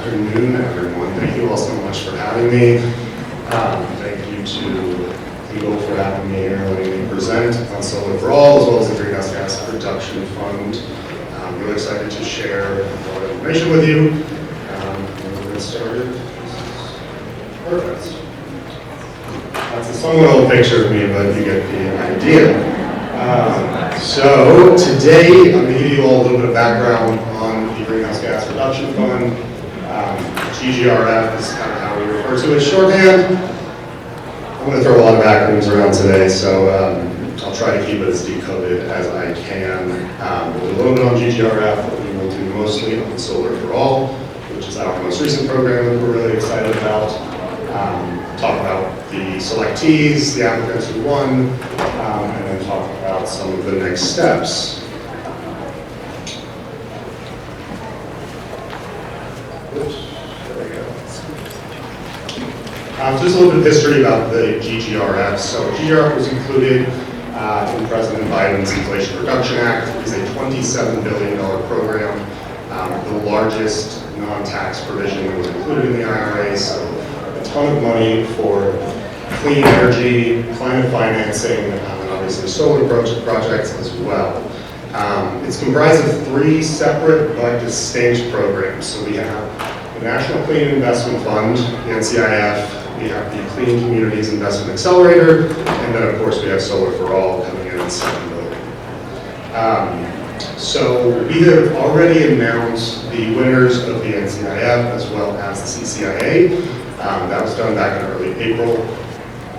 afternoon, everyone. Thank you all so much for having me. Thank you to Eagle for having me here, letting me present on Solar for All, as well as the Greenhouse Gas Reduction Fund. I'm really excited to share a lot of information with you. We'll get started. Perfect. That's a somewhat old picture of me, but you get the idea. So today, I'm going to give you all a little bit of background on the Greenhouse Gas Reduction Fund. GGRF is kind of how we refer to it shorthand. I'm going to throw a lot of acronyms around today, so I'll try to keep it as decoded as I can. We'll do a little bit on GGRF, but we will do mostly on Solar for All, which is our most recent program that we're really excited about. Talk about the selectees, the applicants who won, and then talk about some of the next steps. Oops, there we go. Just a little bit of history about the GGRF. So GGRF was included in President Biden's Inflation Reduction Act. It's a $27 billion program, the largest non-tax provision that was included in the IRA. So a ton of money for clean energy, climate financing, and obviously solar projects as well. It's comprised of three separate but distinct programs. So we have the National Clean Investment Fund, the NCIF, we have the Clean Communities Investment Accelerator, and then of course we have Solar for All coming in at $7 billion. So we have already announced the winners of the NCIF as well as the CCIA. That was done back in early April.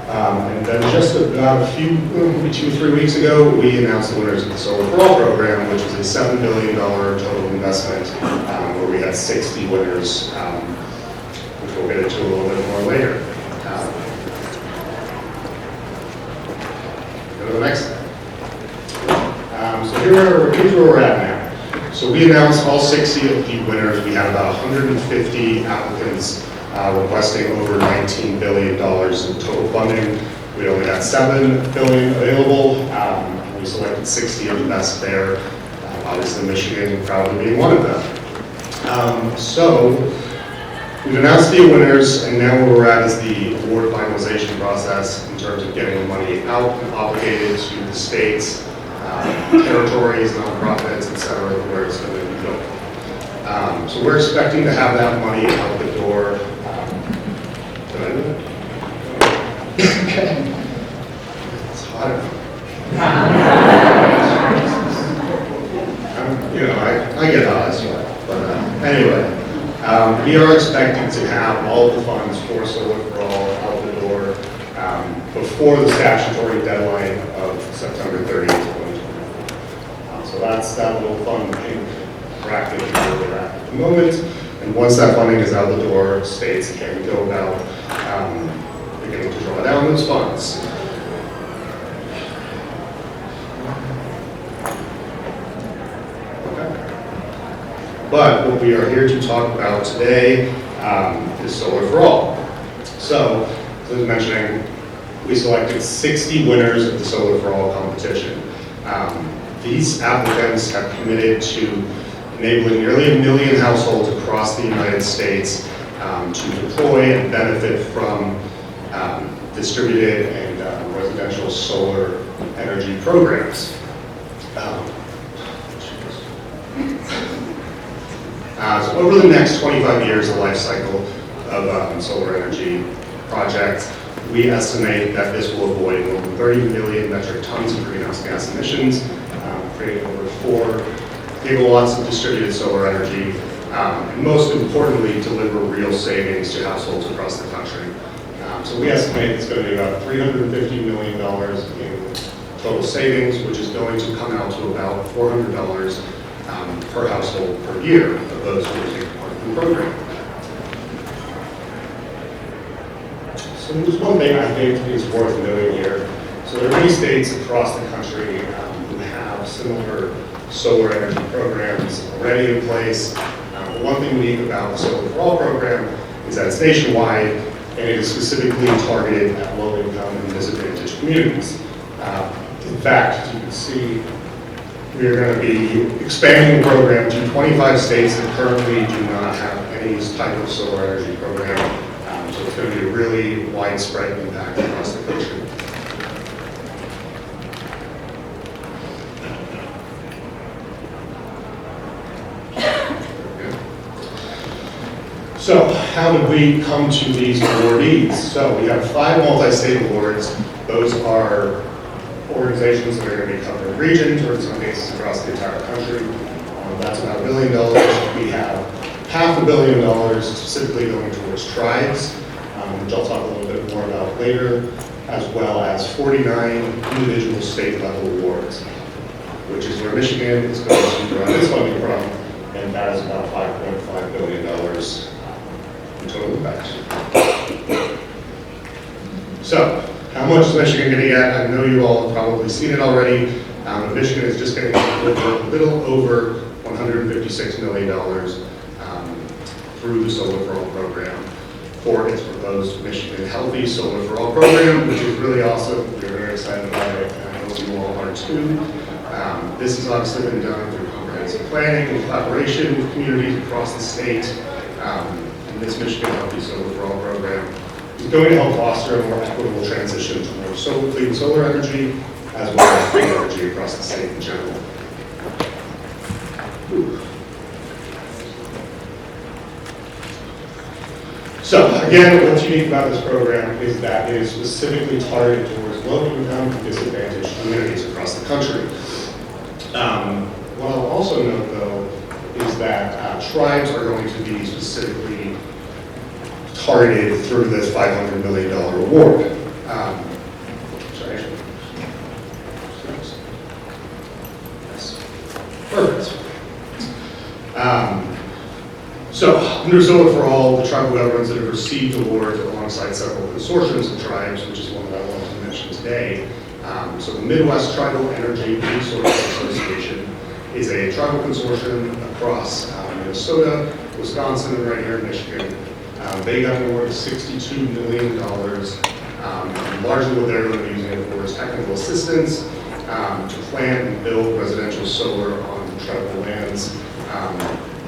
And then just about a few, maybe 2 or 3 weeks ago, we announced the winners of the Solar for All program, which is a $7 billion total investment, where we had 60 winners, which we'll get into a little bit more later. Go to the next slide. So here's where we're at now. So we announced all 60 of the winners. We had about 150 applicants requesting over $19 billion in total funding. We only had $7 billion available. We selected 60 of the best there. Obviously Michigan probably being one of them. So we've announced the winners, and now where we're at is the award finalization process in terms of getting the money out and obligated to the states, territories, nonprofits, et cetera, where it's going to be going. So we're expecting to have that money out the door. Did I do it? Okay. It's hot. I get hot as well. But anyway, we are expecting to have all the funds for Solar for All out the door before the statutory deadline of September 30th, 2024. So that's that little fun pink bracket where we're at the moment. And once that funding is out the door, states can go about beginning to draw down those funds. Okay. But what we are here to talk about today is Solar for All. So, as I was mentioning, we selected 60 winners of the Solar for All competition. These applicants have committed to enabling nearly 1 million households across the United States to deploy and benefit from distributed and residential solar energy programs. So over the next 25 years, the life cycle of solar energy projects, we estimate that this will avoid more than 30 million metric tons of greenhouse gas emissions, creating over 4 gigawatts of distributed solar energy, and most importantly, deliver real savings to households across the country. So we estimate it's going to be about $350 million in total savings, which is going to come out to about $400 per household per year of those who take part in the program. So there's one thing I think is worth noting here. So there are many states across the country who have similar solar energy programs already in place. The one thing unique about the Solar for All program is that it's nationwide and it is specifically targeted at low-income and disadvantaged communities. In fact, as you can see, we are going to be expanding the program to 25 states that currently do not have any any type of solar energy program. So it's going to be a really widespread impact across the country. So how did we come to these awardees? So we have 5 multi-state awards. Those are organizations that are going to be covering regions, or in some cases across the entire country. That's about $1 billion. We have $500 million specifically going towards tribes, which I'll talk a little bit more about later, as well as 49 individual state level awards, which is where Michigan is going to derive its funding from, and that is about $5.5 billion in total impact. So, how much is Michigan going to get? I know you all have probably seen it already. Michigan is just going to get a little over $156 million through the Solar for All program for its proposed Michigan Healthy Solar for All program, which is really awesome. We're very excited about it, and I hope you all are too. This has obviously been done through comprehensive planning and collaboration with communities across the state. And this Michigan Healthy Solar for All program is going to help foster a more equitable transition to more clean solar energy, as well as clean energy across the state in general. So again, what's unique about this program is that it is specifically targeted towards low-income and disadvantaged communities across the country. What I'll also note, though, is that tribes are going to be specifically targeted through this $500 million award. Sorry. Yes. Perfect. So, under Solar for All, the tribal governments that have received awards alongside several consortiums of tribes, which is one that I wanted to mention today. So the Midwest Tribal Energy Resources Association is a tribal consortium across Minnesota, Wisconsin, and right here in Michigan. They got an award of $62 million. Largely what they're going to be using it for is technical assistance to plan and build residential solar on tribal lands.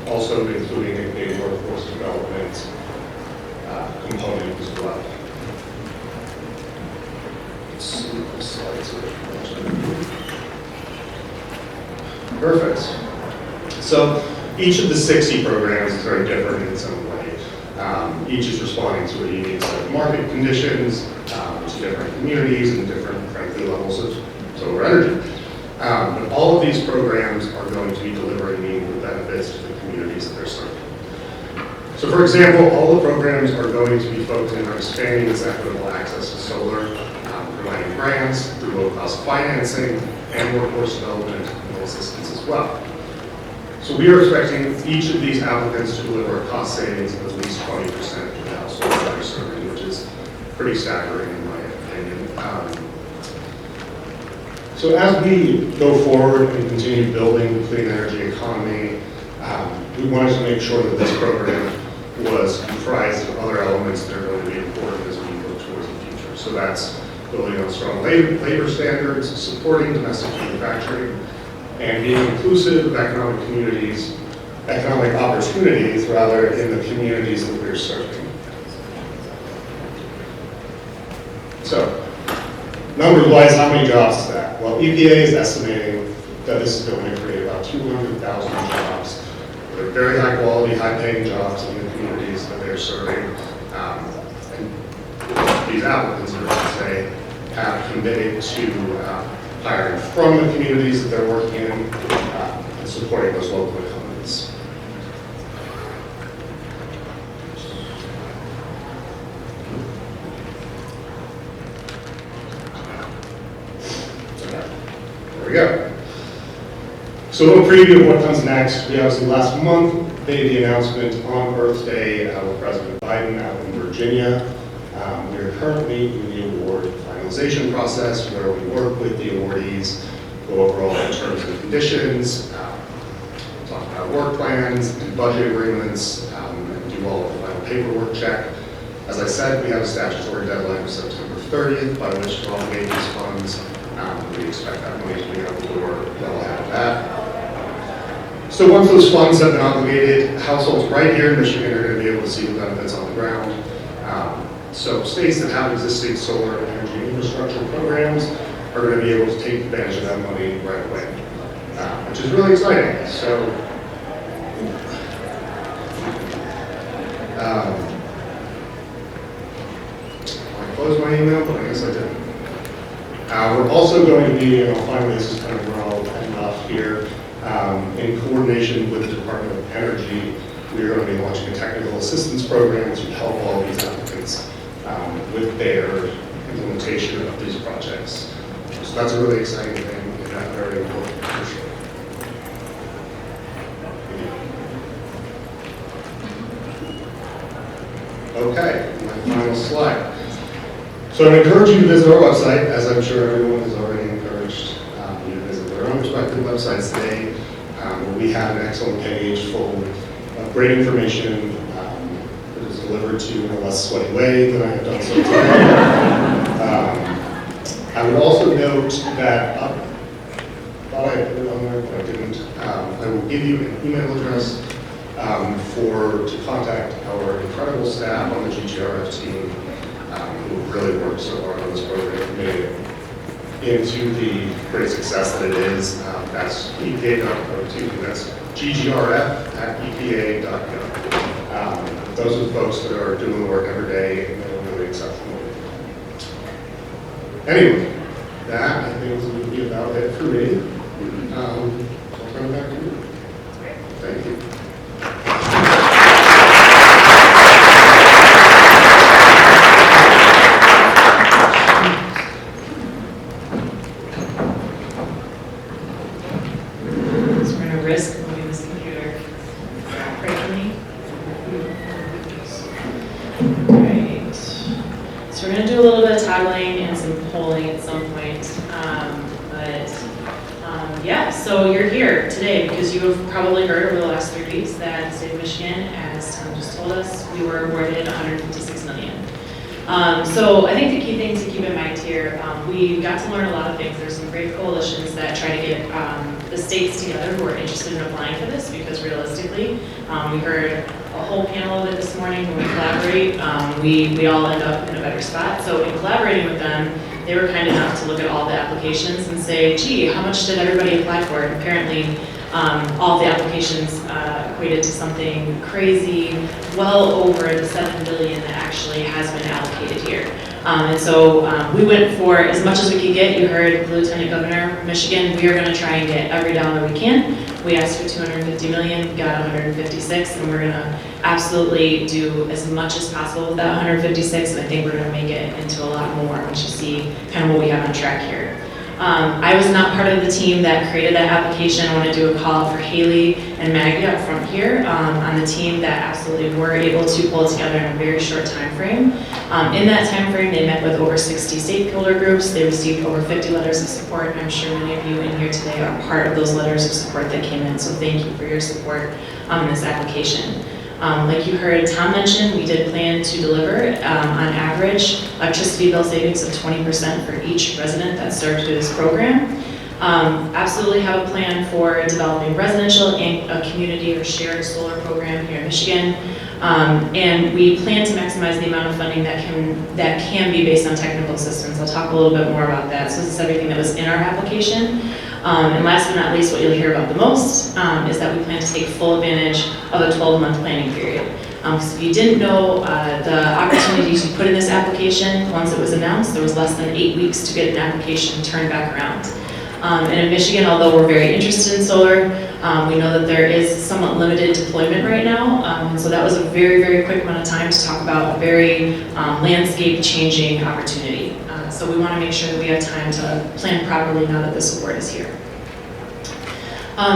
Also including a workforce development component as well. Let's see if the slides are perfect. So each of the 60 programs is very different in its own way. Each is responding to a unique set of market conditions, to different communities and different, frankly, levels of solar energy. But all of these programs are going to be delivering meaningful benefits to the communities that they're serving. So for example, all the programs are going to be focusing on expanding this equitable access to solar, providing grants through low-cost financing and workforce development and assistance as well. So we are expecting each of these applicants to deliver a cost savings of at least 20% for the households that they're serving, which is pretty staggering in my opinion. So as we go forward and continue building the clean energy economy, we wanted to make sure that this program was comprised of other elements that are going to be important as we look towards the future. So that's building on strong labor standards, supporting domestic manufacturing, and being inclusive of economic opportunities rather in the communities that we're serving. So, numbers-wise, how many jobs is that? Well, EPA is estimating that this is going to create about 200,000 jobs. They're very high-quality, high-paying jobs in the communities that they're serving. And these applicants, I should say, have committed to hiring from the communities that they're working in and supporting those local economies. There we go. So a little preview of what comes next. We obviously last month made the announcement on Earth Day with President Biden out in Virginia. We are currently in the award finalization process where we work with the awardees, go over all the terms and conditions, talk about work plans and budget agreements, and do all of the final paperwork check. As I said, we have a statutory deadline of September 30th by which to obligate these funds. We expect that money to be out the door well ahead of that. So once those funds have been obligated, households right here in Michigan are going to to be able to see the benefits on the ground. So states that have existing solar energy infrastructure programs are going to be able to take advantage of that money right away, which is really exciting. So, I closed my email, but I guess I didn't. We're also going to be, and I'll finally, this is kind of where I'll end off here, in coordination with the Department of Energy, we're going to be launching a technical assistance program to help all these applicants with their implementation of these projects. So that's a really exciting thing and that's very important for sure. Okay, my final slide. So I encourage you to visit our website, as I'm sure everyone has already encouraged you to visit their own respective websites today, where we have an excellent page full of great information that is delivered to you in a less sweaty way than I have done so today. I would also note that, thought I put it on there, but I didn't. I will give you an email address to contact our incredible staff on the GGRF team who really worked so hard on this program and made it into the great success that it is. That's EPA.gov, that's GGRF@EPA.gov. Those are the folks that are doing the work every day and they're really exceptional. Anyway, that I think will be about it for me. I'll turn it back to you. Thank you. So we're going to risk moving this computer. Pray for me. Right. So we're going to do a little bit of toggling and some polling at some point. Yeah, so you're here today because you have probably heard over the last 3 weeks that the state of Michigan, as Tom just told us, we were awarded $156 million. So I think the key thing to keep in mind here, we got to learn a lot of things. There's some great coalitions that try to get the states together who are interested in applying for this, because realistically, we heard a whole panel of it this morning. When we collaborate, we all end up in a better spot. So in collaborating with them, they were kind enough to look at all the applications and say, gee, how much did everybody apply for? And apparently, all the applications equated to something crazy, well over the $7 billion that actually has been allocated here. And so we went for as much as we could get. You heard the Lieutenant Governor of Michigan, we are going to try and get every dollar we can. We asked for $250 million, got 156, and we're going to absolutely do as much as possible with that 156, and I think we're going to make it into a lot more once you see kind of what we have on track here. I was not part of the team that created that application. I want to do a call out for Haley and Maggie up front here on the team that absolutely were able to pull it together in a very short time frame. In that time frame, they met with over 60 stakeholder groups. They received over 50 letters of support. I'm sure many of you in here today are part of those letters of support that came in, so thank you for your support on this application. Like you heard Tom mention, we did plan to deliver, on average, electricity bill savings of 20% for each resident that's served through this program. Absolutely have a plan for developing residential and a community or shared solar program here in Michigan. And we plan to maximize the amount of funding that can be based on technical assistance. I'll talk a little bit more about that. So this is everything that was in our application. And last but not least, what you'll hear about the most is that we plan to take full advantage of a 12-month planning period. So if you didn't know the opportunities you put in this application, once it was announced, there was less than 8 weeks to get an application turned back around. And in Michigan, although we're very interested in solar, we know that there is somewhat limited deployment right now. And so that was a very, very quick amount of time to talk about a very landscape-changing opportunity. So we want to make sure that we have time to plan properly now that this award is here.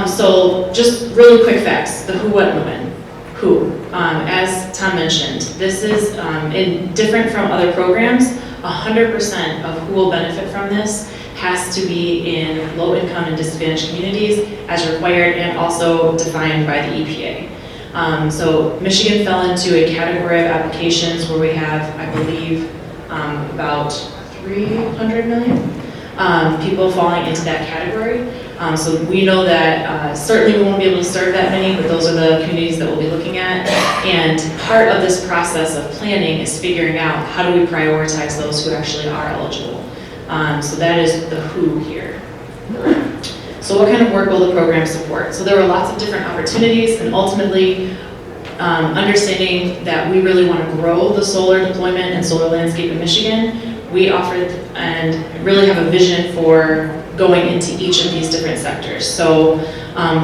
So just really quick facts, the who, what, and the when. Who, as Tom mentioned, this is different from other programs. 100% of who will benefit from this has to be in low-income and disadvantaged communities as required and also defined by the EPA. So Michigan fell into a category of applications where we have, I believe, about 300 million. people falling into that category. So we know that certainly we won't be able to serve that many, but those are the communities that we'll be looking at. And part of this process of planning is figuring out how do we prioritize those who actually are eligible. So that is the who here. So what kind of work will the program support? So there were lots of different opportunities, and ultimately understanding that we really want to grow the solar deployment and solar landscape in Michigan, we offered and really have a vision for going into each of these different sectors. So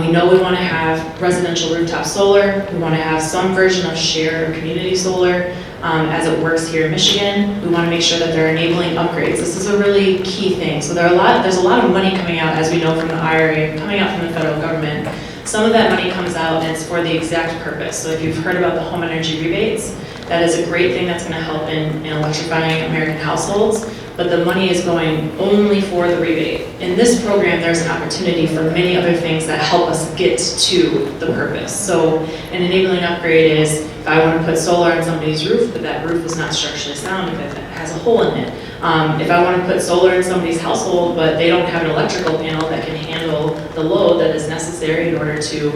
we know we want to have residential rooftop solar, we want to have some version of shared or community solar as it works here in Michigan. We want to make sure that they're enabling upgrades. This is a really key thing. So there's a lot of money coming out, as we know from the IRA, coming out from the federal government. Some of that money comes out and it's for the exact purpose. So if you've heard about the home energy rebates, that is a great thing that's going to help in electrifying American households, but the money is going only for the rebate. In this program, there's an opportunity for many other things that help us get to the purpose. So an enabling upgrade is if I want to put solar on somebody's roof, but that roof is not structurally sound, if it has a hole in it. If I want to put solar in somebody's household, but they don't have an electrical panel that can handle the load that is necessary in order to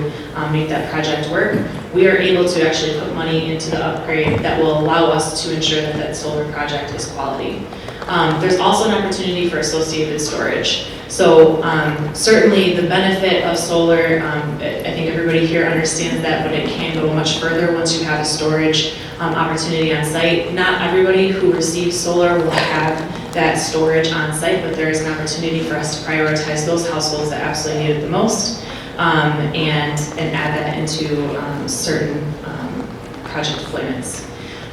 make that project work, we are able to actually put money into the upgrade that will allow us to ensure that that solar project is quality. There's also an opportunity for associated storage. So certainly the benefit of solar, I think everybody here understands that, but it can go much further once you have a storage opportunity on site. Not everybody who receives solar will have that storage on site, but there is an opportunity for us to prioritize those households that absolutely need it the most and add that into certain project deployments.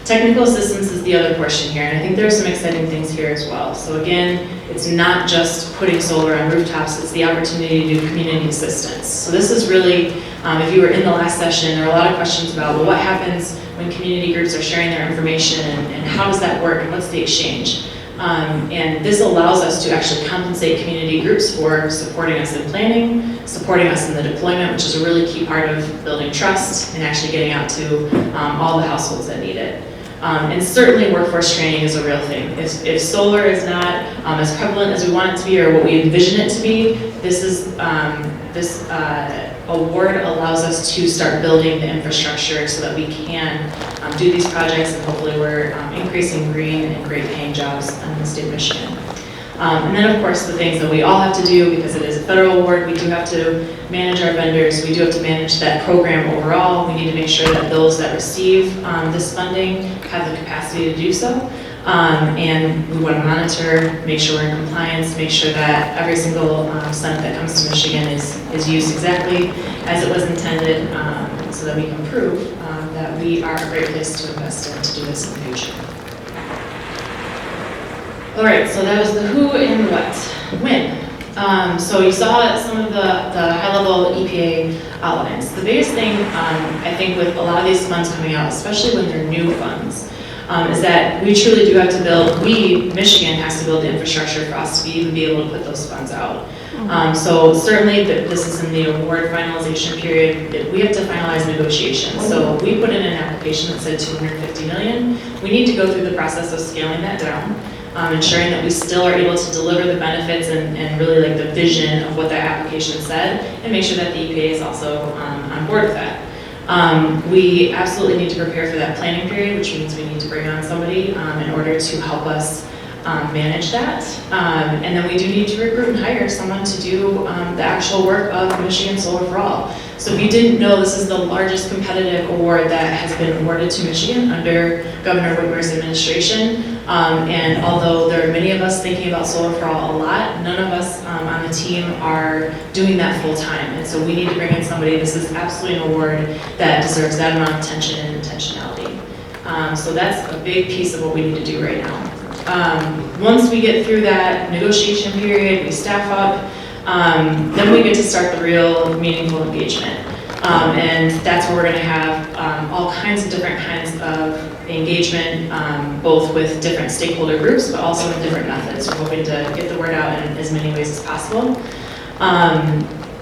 Technical assistance is the other portion here, and I think there are some exciting things here as well. So again, it's not just putting solar on rooftops, it's the opportunity to do community assistance. So this is really, if you were in the last session, there are a lot of questions about, well, what happens when community groups are sharing their information, and how does that work, and what's the exchange? And this allows us to actually compensate community groups for supporting us in planning, supporting us in the deployment, which is a really key part of building trust and actually getting out to all the households that need it. And certainly workforce training is a real thing. If solar is not as prevalent as we want it to be or what we envision it to be, this award allows us to start building the infrastructure so that we can do these projects, and hopefully we're increasing green and great paying jobs in the state of Michigan. And then of course the things that we all have to do, because it is a federal award, we do have to manage our vendors, we do have to manage that program overall. We need to make sure that those that receive this funding have the capacity to do so. And we want to monitor, make sure we're in compliance, make sure that every single cent that comes to Michigan is used exactly as it was intended, so that we can prove that we are a great place to invest in to do this in the future. All right, so that was the who and the what. When. So you saw some of the high-level EPA outlines. The biggest thing, I think, with a lot of these funds coming out, especially when they're new funds, is that we truly do have to build, Michigan has to build the infrastructure for us to even be able to put those funds out. So certainly this is in the award finalization period. We have to finalize negotiations. So we put in an application that said $250 million. We need to go through the process of scaling that down. Ensuring that we still are able to deliver the benefits and really like the vision of what that application said, and make sure that the EPA is also on board with that. We absolutely need to prepare for that planning period, which means we need to bring on somebody in order to help us manage that. And then we do need to recruit and hire someone to do the actual work of Michigan Solar for All. So if you didn't know, this is the largest competitive award that has been awarded to Michigan under Governor Whitmer's administration. And although there are many of us thinking about Solar for All a lot, none of us on the team are doing that full time. And so we need to bring in somebody. This is absolutely an award that deserves that amount of attention and intentionality. So that's a big piece of what we need to do right now. Once we get through that negotiation period, we staff up, then we get to start the real meaningful engagement. And that's where we're going to have all kinds of different kinds of engagement, both with different stakeholder groups, but also in different methods. We're hoping to get the word out in as many ways as possible.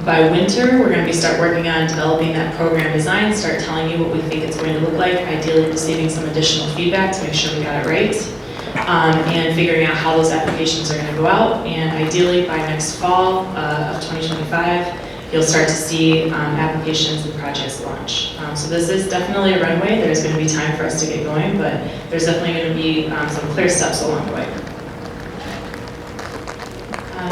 By winter, we're going to start working on developing that program design, start telling you what we think it's going to look like, ideally receiving some additional feedback to make sure we got it right. and figuring out how those applications are going to go out. And ideally, by next fall of 2025, you'll start to see applications and projects launch. So this is definitely a runway. There's going to be time for us to get going, but there's definitely going to be some clear steps along the way.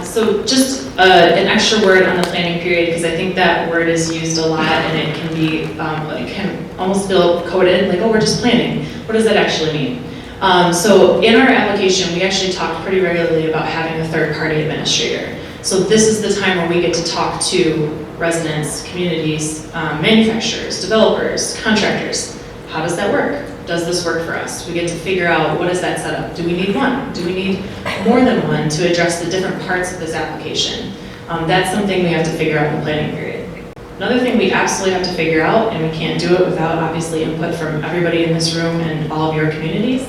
So just an extra word on the planning period, because I think that word is used a lot and it can be, it can almost feel coded, like, oh, we're just planning. What does that actually mean? So in our application, we actually talk pretty regularly about having a third-party administrator. So this is the time where we get to talk to residents, communities, manufacturers, developers, contractors. How does that work? Does this work for us? We get to figure out, what is that setup? Do we need one? Do we need more than one to address the different parts of this application? That's something we have to figure out in the planning period. Another thing we absolutely have to figure out, and we can't do it without obviously input from everybody in this room and all of your communities,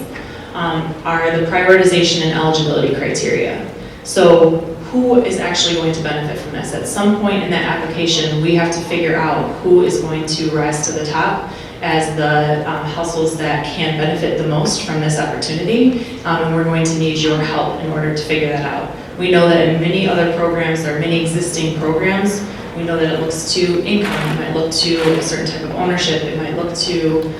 are the prioritization and eligibility criteria. So who is actually going to benefit from this? At some point in that application, we have to figure out who is going to rise to the top as the households that can benefit the most from this opportunity, and we're going to need your help in order to figure that out. We know that in many other programs, there are many existing programs. We know that it looks to income, it might look to a certain type of ownership, it might look to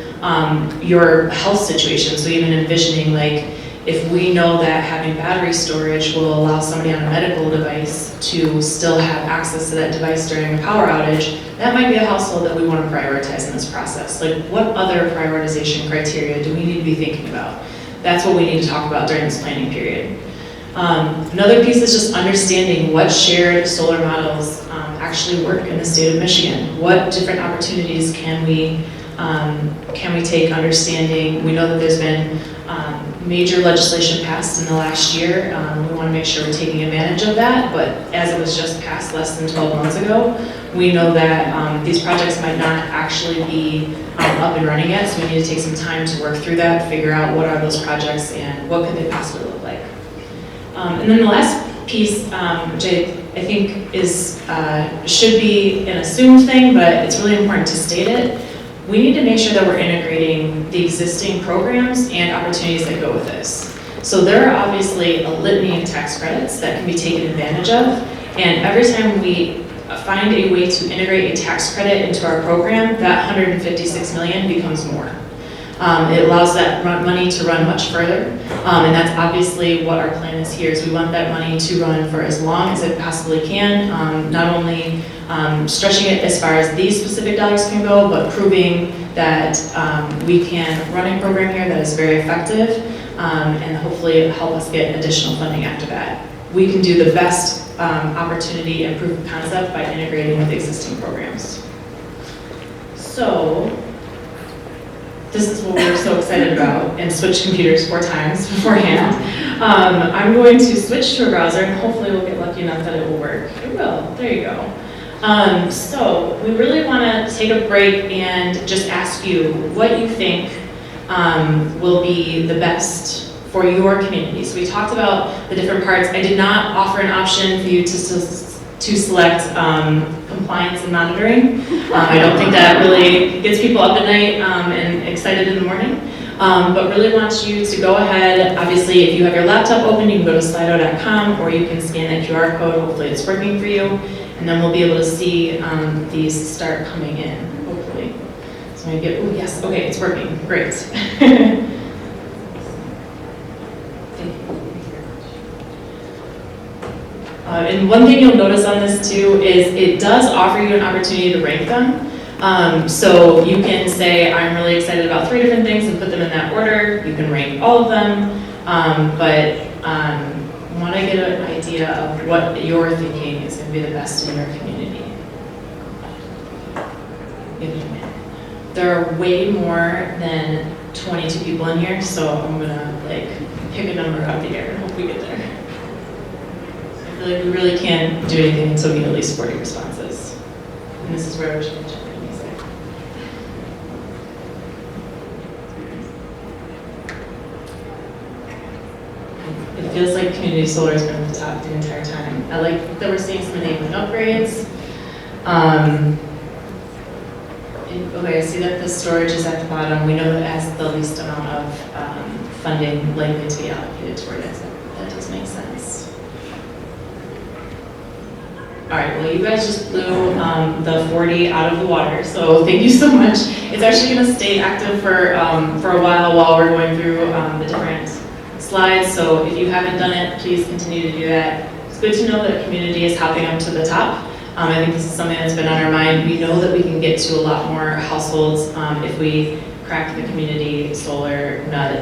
your health situation. So even envisioning, like, if we know that having battery storage will allow somebody on a medical device to still have access to that device during a power outage, that might be a household that we want to prioritize in this process. Like, what other prioritization criteria do we need to be thinking about? That's what we need to talk about during this planning period. Another piece is just understanding what shared solar models actually work in the state of Michigan. What different opportunities can we take, understanding, we know that there's been major legislation passed in the last year. We want to make sure we're taking advantage of that, but as it was just passed less than 12 months ago, we know that these projects might not actually be up and running yet, so we need to take some time to work through that, figure out what are those projects and what could they possibly look like. And then the last piece, which I think is should be an assumed thing, but it's really important to state it. We need to make sure that we're integrating the existing programs and opportunities that go with this. So there are obviously a litany of tax credits that can be taken advantage of, and every time we find a way to integrate a tax credit into our program, that $156 million becomes more. It allows that money to run much further, and that's obviously what our plan is here, is we want that money to run for as long as it possibly can, not only stretching it as far as these specific dollars can go, but proving that we can run a program here that is very effective, and hopefully help us get additional funding after that. We can do the best opportunity and proof of concept by integrating with existing programs. So, this is what we were so excited about, and switched computers 4 times beforehand. I'm going to switch to a browser, and hopefully we'll get lucky enough that it will work. It will, there you go. So we really want to take a break and just ask you what you think will be the best for your community. So we talked about the different parts. I did not offer an option for you to select compliance and monitoring. I don't think that really gets people up at night and excited in the morning. But really want you to go ahead. Obviously, if you have your laptop open, you can go to slido.com, or you can scan that QR code. Hopefully it's working for you. And then we'll be able to see these start coming in, hopefully. So maybe, oh yes, okay, it's working, great. And one thing you'll notice on this too is it does offer you an opportunity to rank them. So you can say, I'm really excited about 3 different things and put them in that order. You can rank all of them, but want to get an idea of what you're thinking is going to be the best in your community. There are way more than 22 people in here, so I'm going to pick a number out of the air and hope we get there. I feel like we really can't do anything until we get at least 40 responses. And this is where we should check in music. It feels like community solar has been at the top the entire time. I like that we're seeing some enabling upgrades. Okay, I see that the storage is at the bottom. We know that it has the least amount of funding likely to be allocated toward it. That does make sense. All right, well, you guys just blew the 40 out of the water, so thank you so much. It's actually going to stay active for a while we're going through the different slides, so if you haven't done it, please continue to do that. It's good to know that community is hopping up to the top. I think this is something that's been on our mind. We know that we can get to a lot more households if we crack the community solar nut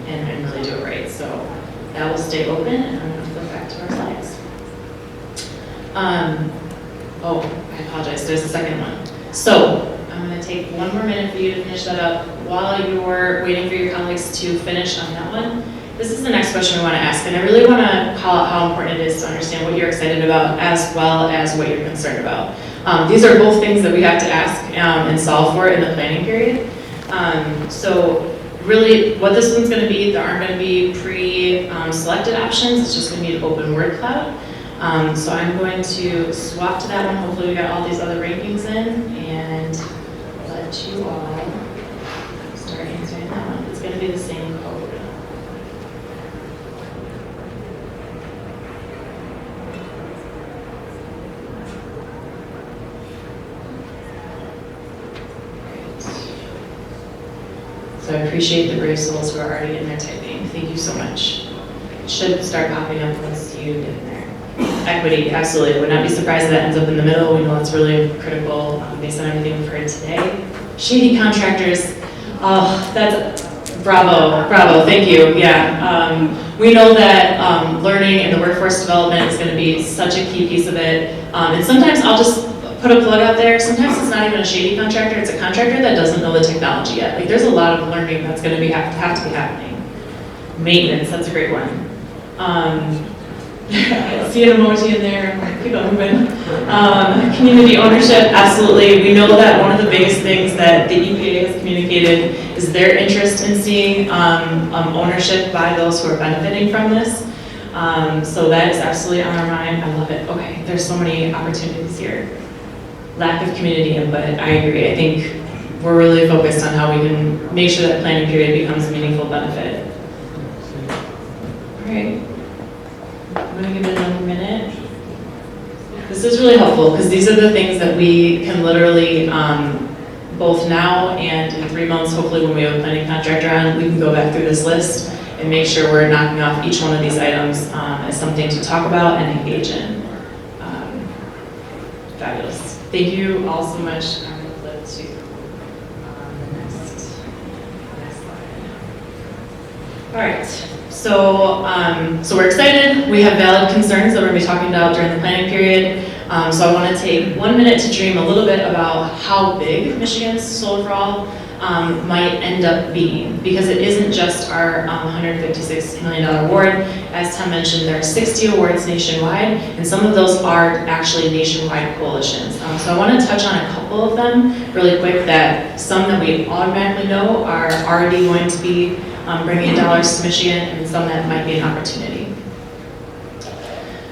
and really do it right. So that will stay open, and I'm going to flip back to our slides. Oh, I apologize. There's a second one. So I'm going to take one more minute for you to finish that up while you're waiting for your colleagues to finish on that one. This is the next question we want to ask, and I really want to call out how important it is to understand what you're excited about as well as what you're concerned about. These are both things that we have to ask and solve for in the planning period. So really what this one's going to be, there aren't going to be pre-selected options, it's just going to be an open word cloud. So I'm going to swap to that one. Hopefully we got all these other rankings in and let you all start answering that one. It's going to be the same code. So I appreciate the brave souls who are already in there typing. Thank you so much. It should start popping up once you get in there. Equity, absolutely. I would not be surprised if that ends up in the middle. We know it's really critical based on everything we've heard today. Shady contractors, oh, that's, bravo, thank you, yeah. We know that learning and the workforce development is gonna be such a key piece of it. And sometimes I'll just put a plug out there. Sometimes it's not even a shady contractor, it's a contractor that doesn't know the technology yet. Like there's a lot of learning that's gonna have to be happening. Maintenance, that's a great one. I see an emoji in there, keep it moving. Community ownership, absolutely. We know that one of the biggest things that the EPA has communicated is their interest in seeing ownership by those who are benefiting from this. So that is absolutely on our mind. I love it. Okay, there's so many opportunities here. Lack of community input, I agree. I think we're really focused on how we can make sure that planning period becomes a meaningful benefit. All right. I'm going to give it another minute. This is really helpful because these are the things that we can literally, both now and in 3 months, hopefully when we have a planning contractor on, we can go back through this list and make sure we're knocking off each one of these items as something to talk about and engage in. Fabulous. Thank you all so much. I'm going to flip to the next slide. All right. So we're excited. We have valid concerns that we're going to be talking about during the planning period. So I want to take 1 minute to dream a little bit about how big Michigan's Solar for All might end up being, because it isn't just our $156 million award. As Tom mentioned, there are 60 awards nationwide, and some of those are actually nationwide coalitions. So I want to touch on a couple of them really quick, that some that we automatically know are already going to be bringing in dollars to Michigan, and some that might be an opportunity.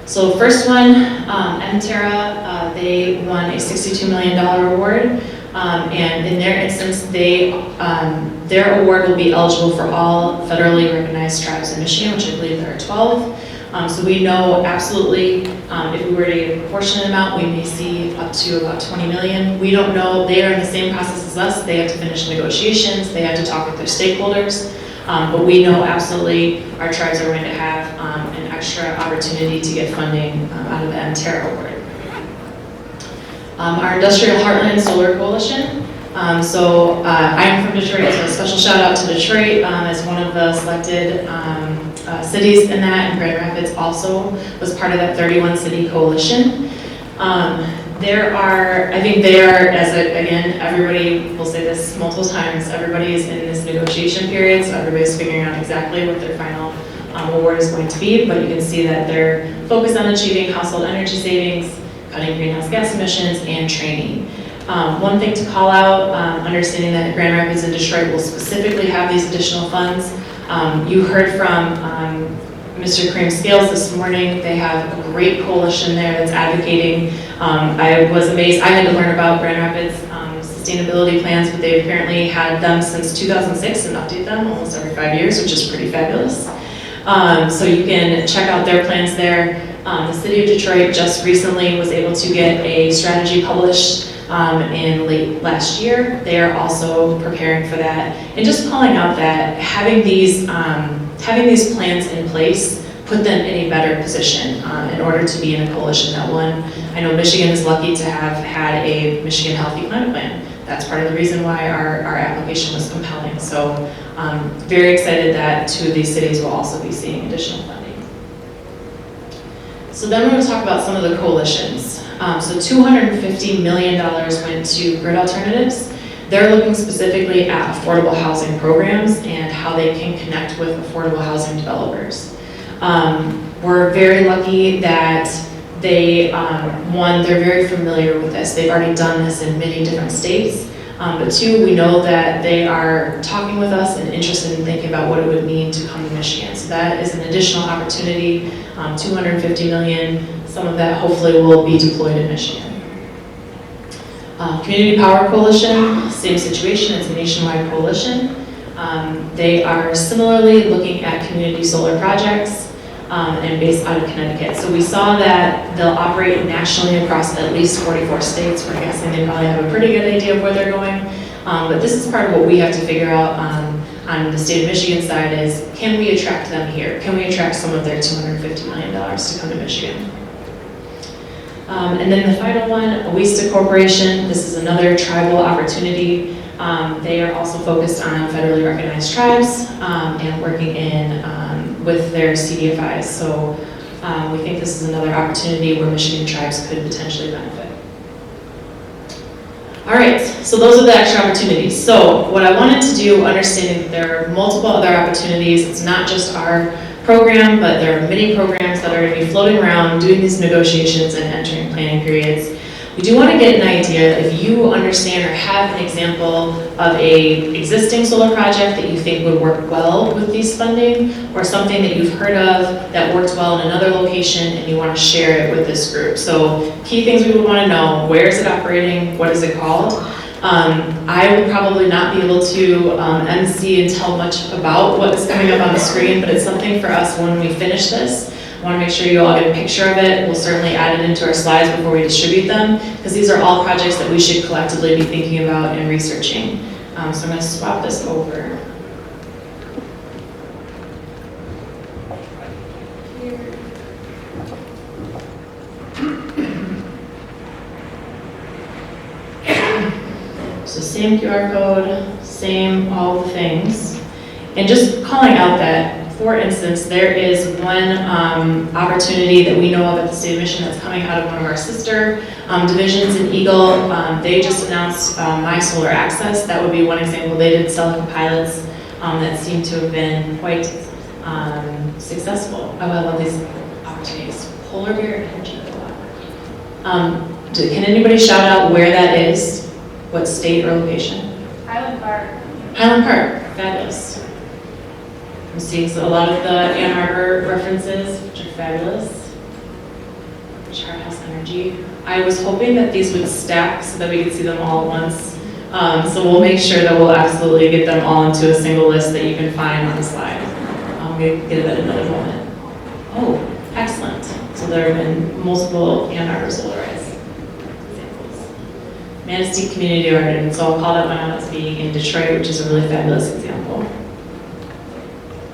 So first one, Mterra, they won a $62 million award, and in their instance, their award will be eligible for all federally recognized tribes in Michigan, which I believe there are 12. So we know absolutely, if we were to get a proportionate amount, we may see up to about 20 million. We don't know, they are in the same process as us. They have to finish negotiations, they have to talk with their stakeholders. But we know absolutely our tribes are going to have an extra opportunity to get funding out of the Mterra award. Our Industrial Heartland Solar Coalition. I'm from Detroit, so a special shout out to Detroit as one of the selected cities in that, and Grand Rapids also was part of that 31 city coalition. I think they are, again, everybody will say this multiple times, everybody is in this negotiation period, so everybody's figuring out exactly what their final award is going to be, but you can see that they're focused on achieving household energy savings, cutting greenhouse gas emissions, and training. One thing to call out, understanding that Grand Rapids and Detroit will specifically have these additional funds. You heard from Mr. Cream Scales this morning. They have a great coalition there that's advocating. I was amazed. I had to learn about Grand Rapids sustainability plans, but they've apparently had them since 2006 and update them almost every 5 years, which is pretty fabulous. So you can check out their plans there. The city of Detroit just recently was able to get a strategy published in late last year. They are also preparing for that, and just calling out that having these plans in place put them in a better position in order to be in a coalition that won. I know Michigan is lucky to have had a Michigan Healthy Climate Plan. That's part of the reason why our application was compelling. So very excited that 2 of these cities will also be seeing additional funding. So then we're going to talk about some of the coalitions. So $250 million went to grid alternatives. They're looking specifically at affordable housing programs and how they can connect with affordable housing developers. We're very lucky that they, one, they're very familiar with this. They've already done this in many different states. But 2, we know that they are talking with us and interested in thinking about what it would mean to come to Michigan. So that is an additional opportunity, $250 million. Some of that hopefully will be deployed in Michigan. Community Power Coalition, same situation, it's a nationwide coalition. They are similarly looking at community solar projects and based out of Connecticut. So we saw that they'll operate nationally across at least 44 states. We're guessing they probably have a pretty good idea of where they're going. But this is part of what we have to figure out on the state of Michigan side is, can we attract them here? Can we attract some of their $250 million to come to Michigan? And then the final one, Awista Corporation. This is another tribal opportunity. They are also focused on federally recognized tribes and working with their CDFIs. So we think this is another opportunity where Michigan tribes could potentially benefit. All right, so those are the extra opportunities. So what I wanted to do, understanding that there are multiple other opportunities, it's not just our program, but there are many programs that are going to be floating around doing these negotiations and entering planning periods. We do want to get an idea if you understand or have an example of a existing solar project that you think would work well with these funding, or something that you've heard of that worked well in another location and you want to share it with this group. So key things we would want to know: where is it operating? What is it called? I would probably not be able to MC and tell much about what is coming up on the screen, but it's something for us when we finish this. I want to make sure you all get a picture of it. We'll certainly add it into our slides before we distribute them, because these are all projects that we should collectively be thinking about and researching. So I'm going to swap this over. So same QR code, same all the things. And just calling out that, for instance, there is one opportunity that we know of at the state of Michigan that's coming out of one of our sister divisions in Eagle. They just announced My Solar Access. That would be one example. They did Silicon pilots that seem to have been quite successful. Oh, I love these opportunities. Polar Bear Energy Co-op. Can anybody shout out where that is? What state or location? Highland Park. Highland Park, fabulous. I'm seeing a lot of the Ann Arbor references, which are fabulous. Chart House Energy. I was hoping that these would stack so that we could see them all at once. So we'll make sure that we'll absolutely get them all into a single list that you can find on the slide. I'm going to get it at another moment. Oh, excellent. So there have been multiple Ann Arbor solarized examples. Manistee Community Garden, so I'll call that one out as being in Detroit, which is a really fabulous example.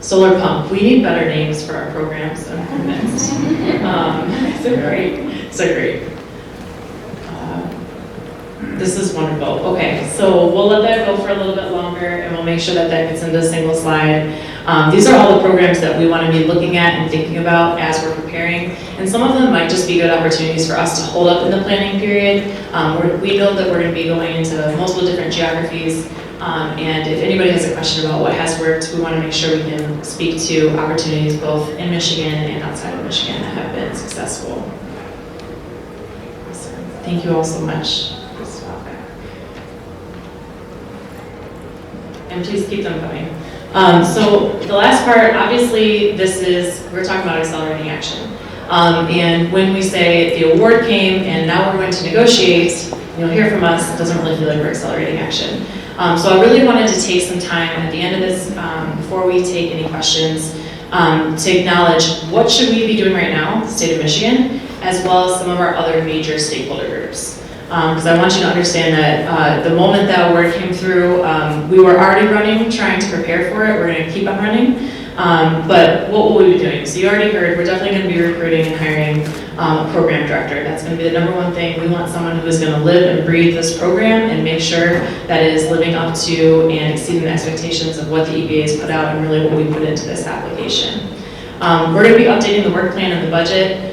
Solar Pump. We need better names for our programs, I'm convinced. So great, so great. This is wonderful. Okay, so we'll let that go for a little bit longer, and we'll make sure that that gets into a single slide. These are all the programs that we want to be looking at and thinking about as we're preparing, and some of them might just be good opportunities for us to hold up in the planning period. We know that we're going to be going into multiple different geographies, and if anybody has a question about what has worked, we want to make sure we can speak to opportunities both in Michigan and outside of Michigan that have been successful. Awesome. Thank you all so much. And please keep them coming. So the last part, obviously, we're talking about accelerating action. And when we say the award came and now we're going to negotiate, you'll hear from us, it doesn't really feel like we're accelerating action. So I really wanted to take some time at the end of this, before we take any questions, to acknowledge what should we be doing right now, the state of Michigan, as well as some of our other major stakeholder groups. Because I want you to understand that the moment that word came through, we were already running, trying to prepare for it. We're going to keep on running. But what will we be doing? So you already heard, we're definitely going to be recruiting and hiring a program director. That's going to be the number one thing. We want someone who is going to live and breathe this program and make sure that it is living up to and exceeding the expectations of what the EPA has put out and really what we put into this application. We're going to be updating the work plan and the budget.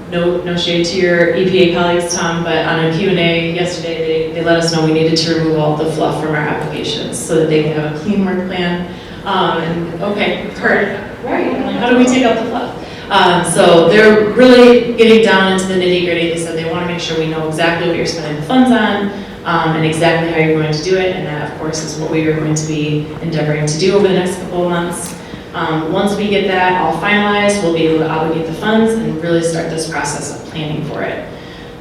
No shade to your EPA colleagues, Tom, but on a Q&A yesterday, they let us know we needed to remove all the fluff from our applications so that they can have a clean work plan. And okay, heard, right, like, how do we take out the fluff? So they're really getting down into the nitty gritty. They said they want to make sure we know exactly what you're spending the funds on, and exactly how you're going to do it, and that of course is what we are going to be endeavoring to do over the next couple of months. Once we get that all finalized, we'll be able to obligate the funds and really start this process of planning for it.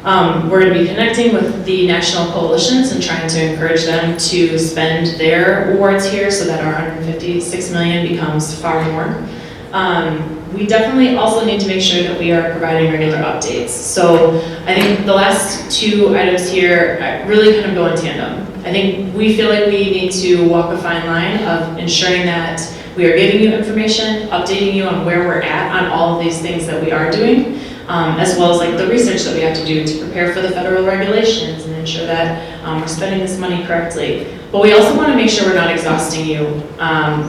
We're going to be connecting with the national coalitions and trying to encourage them to spend their awards here so that our $156 million becomes far more. We definitely also need to make sure that we are providing regular updates. So I think the last two items here really kind of go in tandem. I think we feel like we need to walk a fine line of ensuring that we are giving you information, updating you on where we're at on all of these things that we are doing, as well as like the research that we have to do to prepare for the federal regulations and ensure that we're spending this money correctly. But we also want to make sure we're not exhausting you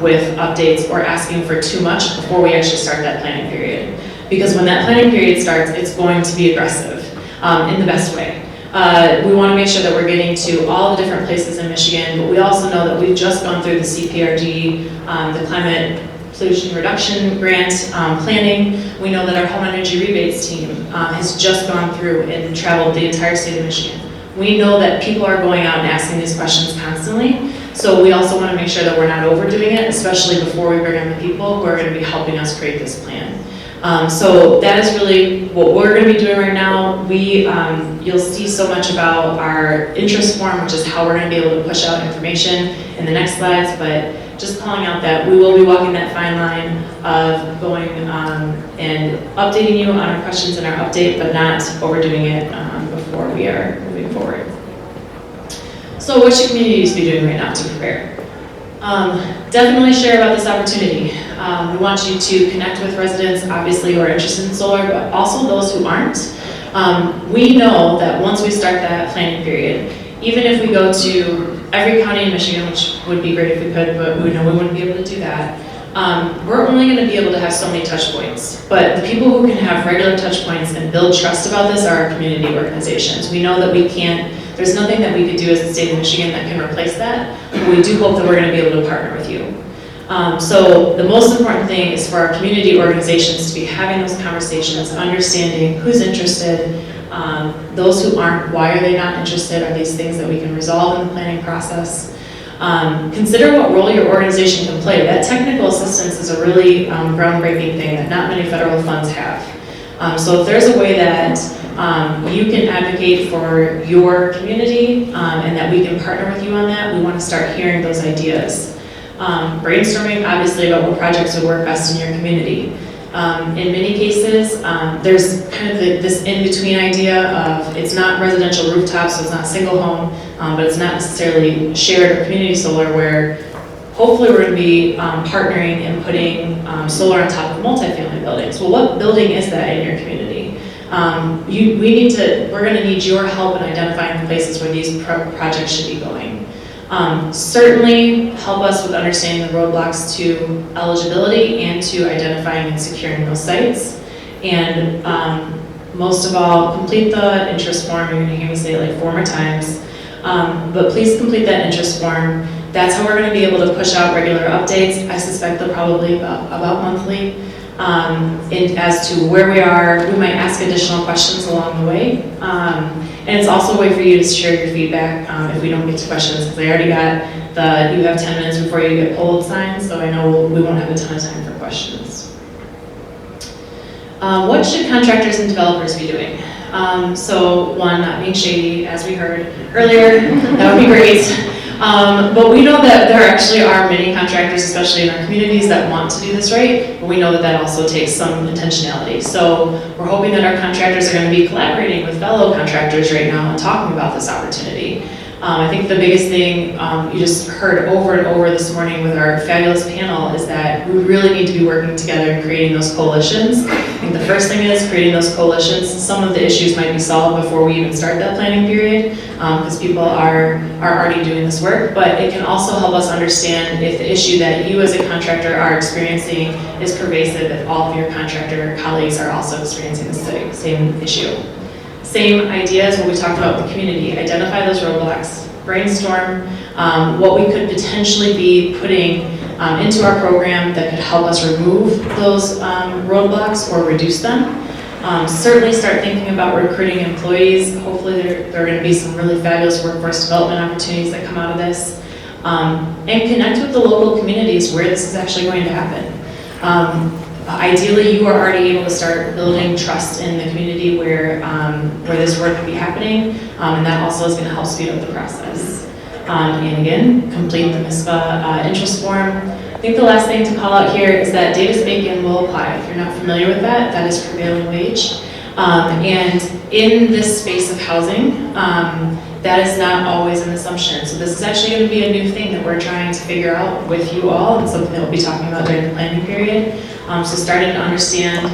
with updates or asking for too much before we actually start that planning period. Because when that planning period starts, it's going to be aggressive in the best way. We want to make sure that we're getting to all the different places in Michigan, but we also know that we've just gone through the CPRG, the Climate Pollution Reduction Grant planning. We know that our home energy rebates team has just gone through and traveled the entire state of Michigan. We know that people are going out and asking these questions constantly, so we also want to make sure that we're not overdoing it, especially before we bring on the people who are going to be helping us create this plan. So that is really what we're going to be doing right now. You'll see so much about our interest form, which is how we're going to be able to push out information in the next slides, but just calling out that we will be walking that fine line of going and updating you on our questions in our update, but not overdoing it before we are moving forward. So what should communities be doing right now to prepare? Definitely share about this opportunity. We want you to connect with residents, obviously, who are interested in solar, but also those who aren't. We know that once we start that planning period, even if we go to every county in Michigan, which would be great if we could, but we know we wouldn't be able to do that, we're only going to be able to have so many touch points. But the people who can have regular touch points and build trust about this are our community organizations. We know that we can't, there's nothing that we could do as the state of Michigan that can replace that, but we do hope that we're going to be able to partner with you. So the most important thing is for our community organizations to be having those conversations, understanding who's interested, those who aren't, why are they not interested, are these things that we can resolve in the planning process. Consider what role your organization can play. That technical assistance is a really groundbreaking thing that not many federal funds have. So if there's a way that you can advocate for your community and that we can partner with you on that, we want to start hearing those ideas. Brainstorming, obviously, about what projects would work best in your community. In many cases, there's kind of this in-between idea of it's not residential rooftop, so it's not single home, but it's not necessarily shared or community solar, where hopefully we're going to be partnering and putting solar on top of multifamily buildings. Well, what building is that in your community? We're going to need your help in identifying the places where these projects should be going. Certainly help us with understanding the roadblocks to eligibility and to identifying and securing those sites. And most of all, complete the interest form. You're going to hear me say it like 4 more times. But please complete that interest form. That's how we're going to be able to push out regular updates. I suspect they'll probably about monthly. As to where we are, we might ask additional questions along the way. And it's also a way for you to share your feedback if we don't get to questions, because I already got you have 10 minutes before you get polled signs, so I know we won't have a ton of time for questions. What should contractors and developers be doing? So one, not being shady, as we heard earlier, that would be great. But we know that there actually are many contractors, especially in our communities, that want to do this right, but we know that that also takes some intentionality. So we're hoping that our contractors are going to be collaborating with fellow contractors right now and talking about this opportunity. I think the biggest thing you just heard over and over this morning with our fabulous panel is that we really need to be working together and creating those coalitions. I think the first thing is creating those coalitions. Some of the issues might be solved before we even start that planning period because people are already doing this work, but it can also help us understand if the issue that you as a contractor are experiencing is pervasive, if all of your contractor colleagues are also experiencing the same issue. Same idea as what we talked about with the community. Identify those roadblocks, brainstorm what we could potentially be putting into our program that could help us remove those roadblocks or reduce them. Certainly start thinking about recruiting employees. Hopefully there are going to be some really fabulous workforce development opportunities that come out of this. And connect with the local communities where this is actually going to happen. Ideally, you are already able to start building trust in the community where this work could be happening, and that also is going to help speed up the process. And again, complete the MISPA interest form. I think the last thing to call out here is that Davis-Bacon will apply. If you're not familiar with that, that is prevailing wage. And in this space of housing, that is not always an assumption. So this is actually going to be a new thing that we're trying to figure out with you all, and something that we'll be talking about during the planning period. So starting to understand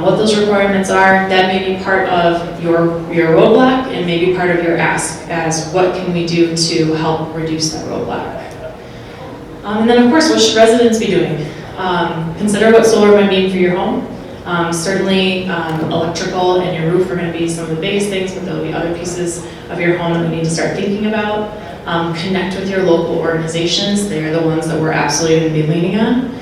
what those requirements are, that may be part of your roadblock and maybe part of your ask as what can we do to help reduce that roadblock. And then of course, what should residents be doing? Consider what solar might mean for your home. Certainly electrical and your roof are going to be some of the biggest things, but there'll be other pieces of your home that we need to start thinking about. Connect with your local organizations. They're the ones that we're absolutely going to be leaning on.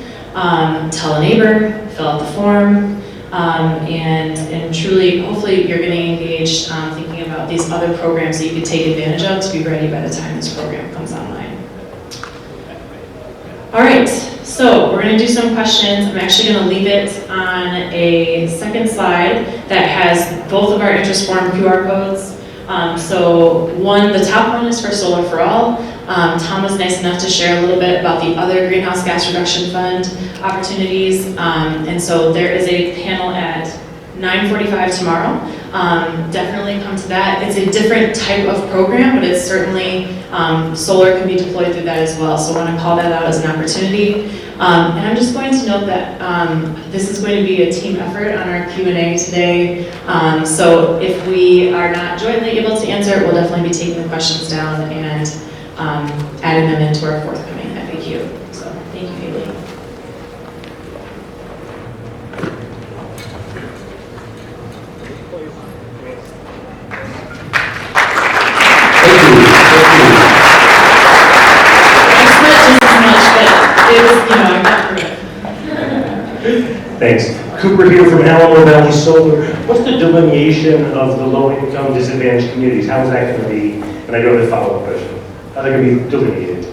Tell a neighbor, fill out the form, and truly, hopefully you're getting engaged thinking about these other programs that you could take advantage of to be ready by the time this program comes online. All right, so we're going to do some questions. I'm actually going to leave it on a second slide that has both of our interest form QR codes. So the top one is for Solar for All. Tom was nice enough to share a little bit about the other Greenhouse Gas Reduction Fund opportunities. And so there is a panel at 9:45 tomorrow. Definitely come to that. It's a different type of program, but it's certainly, solar can be deployed through that as well. So I want to call that out as an opportunity. And I'm just going to note that this is going to be a team effort on our Q&A today. So if we are not jointly able to answer it, we'll definitely be taking the questions down and adding them into our forthcoming FAQ. So thank you, Haley. Thanks. Cooper here from Alamo Valley Solar. What's the delineation of the low-income disadvantaged communities? How is that going to be? And I do have a follow-up question. How are they going to be delineated?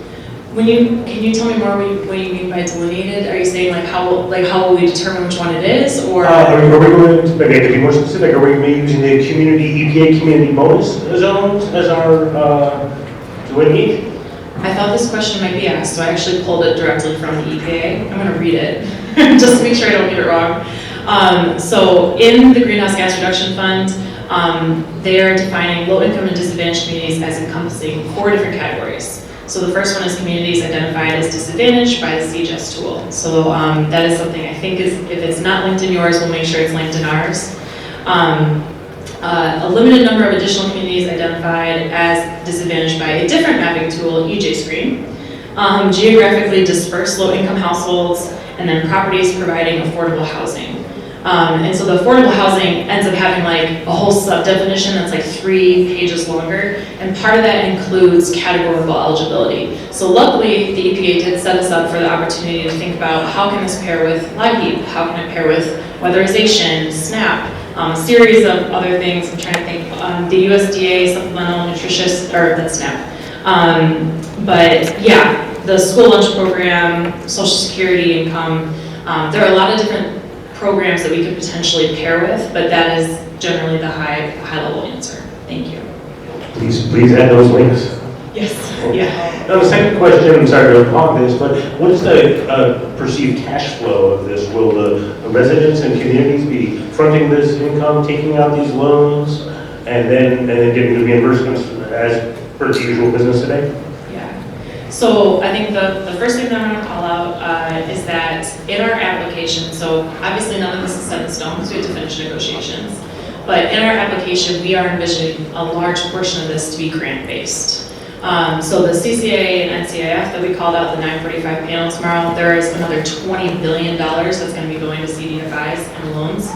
Can you tell me more what you mean by delineated? Are you saying how will we determine which one it is, or? Are we going to, maybe to be more specific, are we going to be using the EPA community bonus zones as our delineate? I thought this question might be asked, so I actually pulled it directly from the EPA. I'm going to read it just to make sure I don't get it wrong. So in the Greenhouse Gas Reduction Fund, they are defining low-income and disadvantaged communities as encompassing 4 different categories. So the first one is communities identified as disadvantaged by the CGS tool. So that is something I think is, if it's not linked in yours, we'll make sure it's linked in ours. A limited number of additional communities identified as disadvantaged by a different mapping tool, EJ Screen. Geographically dispersed low-income households, and then properties providing affordable housing. And so the affordable housing ends up having a whole sub-definition that's 3 pages longer, and part of that includes categorical eligibility. So luckily, the EPA did set us up for the opportunity to think about how can this pair with LIHEAP, how can it pair with weatherization, SNAP, a series of other things. I'm trying to think, the USDA supplemental nutritious, or that's SNAP. But yeah, the school lunch program, Social Security income, there are a lot of different programs that we could potentially pair with, but that is generally the high-level answer. Thank you. Please add those links. Yes, yeah. Now, the second question, I'm sorry to hog this, but what is the perceived cash flow of this? Will the residents and communities be fronting this income, taking out these loans, and then getting the reimbursements as per the usual business today? Yeah. So I think the first thing that I'm going to call out is that in our application, so obviously none of this is set in stone because we have to finish negotiations, but in our application, we are envisioning a large portion of this to be grant-based. So the CCA and NCIF that we called out, the 945 panel tomorrow, there is another $20 billion that's going to be going to CDFIs and loans.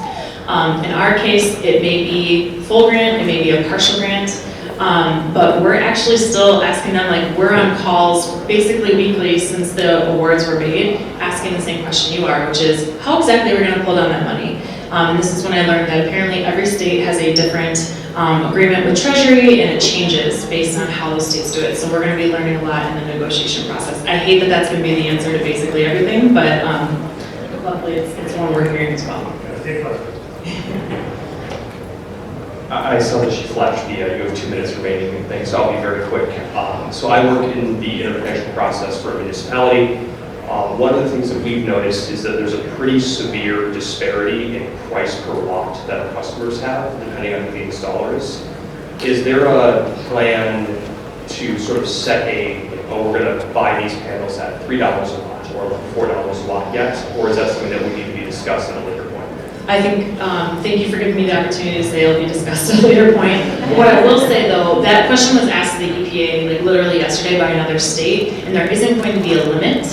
In our case, it may be full grant, it may be a partial grant, but we're actually still asking them, like we're on calls basically weekly since the awards were made, asking the same question you are, which is how exactly we're going to pull down that money. And this is when I learned that apparently every state has a different agreement with Treasury, and it changes based on how those states do it. So we're going to be learning a lot in the negotiation process. I hate that that's going to be the answer to basically everything, but luckily it's one we're hearing as well. I saw that she flashed the, you have 2 minutes remaining and things, so I'll be very quick. So I work in the interconnection process for a municipality. One of the things that we've noticed is that there's a pretty severe disparity in price per watt that our customers have, depending on who the installer is. Is there a plan to sort of set we're going to buy these panels at $3 a watt or like $4 a watt yet? Or is that something that we need to be discussed at a later point? I think, thank you for giving me the opportunity to say it'll be discussed at a later point. What I will say though, that question was asked to the EPA like literally yesterday by another state, and there isn't going to be a limit.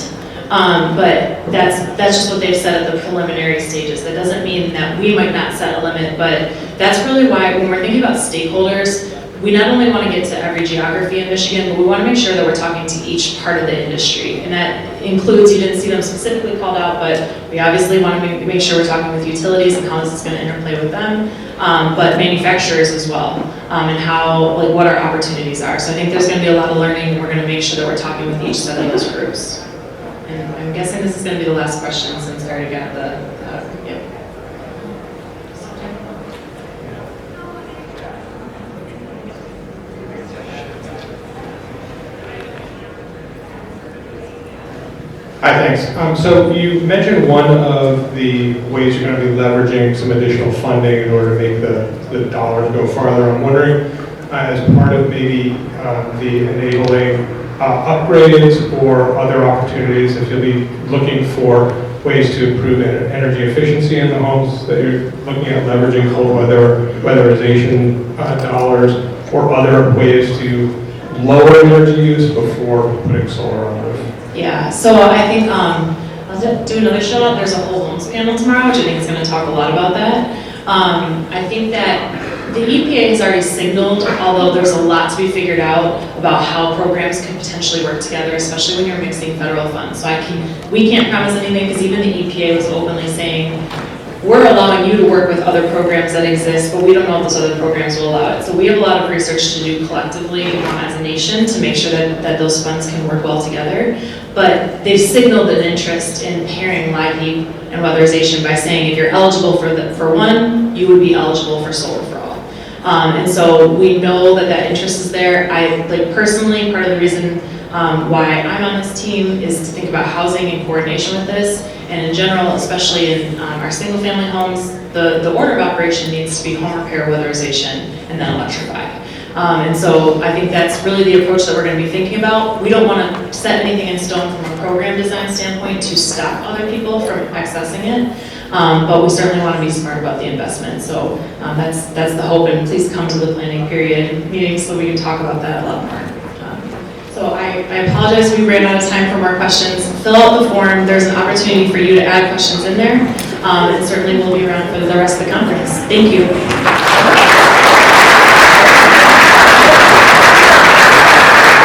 But that's just what they've said at the preliminary stages. That doesn't mean that we might not set a limit, but that's really why when we're thinking about stakeholders, we not only want to get to every geography in Michigan, but we want to make sure that we're talking to each part of the industry. And that includes, you didn't see them specifically called out, but we obviously want to make sure we're talking with utilities and how this is going to interplay with them, but manufacturers as well, and how, like, what our opportunities are. So I think there's going to be a lot of learning, and we're going to make sure that we're talking with each set of those groups. And I'm guessing this is going to be the last question since I already got the yep. Hi, thanks. So you mentioned one of the ways you're going to be leveraging some additional funding in order to make the dollars go farther. I'm wondering, as part of maybe the enabling upgrades or other opportunities, if you'll be looking for ways to improve energy efficiency in the homes, that you're looking at leveraging cold weatherization dollars or other ways to lower energy use before putting solar on the roof. Yeah, so I think I'll do another show out. There's a whole homes panel tomorrow, which I think is going to talk a lot about that. I think that the EPA has already signaled, although there's a lot to be figured out about how programs can potentially work together, especially when you're mixing federal funds. So we can't promise anything because even the EPA was openly saying, we're allowing you to work with other programs that exist, but we don't know if those other programs will allow it. So we have a lot of research to do collectively as a nation to make sure that those funds can work well together. But they've signaled an interest in pairing live heat and weatherization by saying if you're eligible for one, you would be eligible for solar for all. And so we know that interest is there. I personally, part of the reason why I'm on this team is to think about housing in coordination with this. And in general, especially in our single family homes, the order of operation needs to be home repair, weatherization, and then electrify. And so I think that's really the approach that we're going to be thinking about. We don't want to set anything in stone from a program design standpoint to stop other people from accessing it, but we certainly want to be smart about the investment. So that's the hope, and please come to the planning period meeting so we can talk about that a lot more. So I apologize, we ran out of time for more questions. Fill out the form. There's an opportunity for you to add questions in there, and certainly we'll be around for the rest of the conference. Thank you.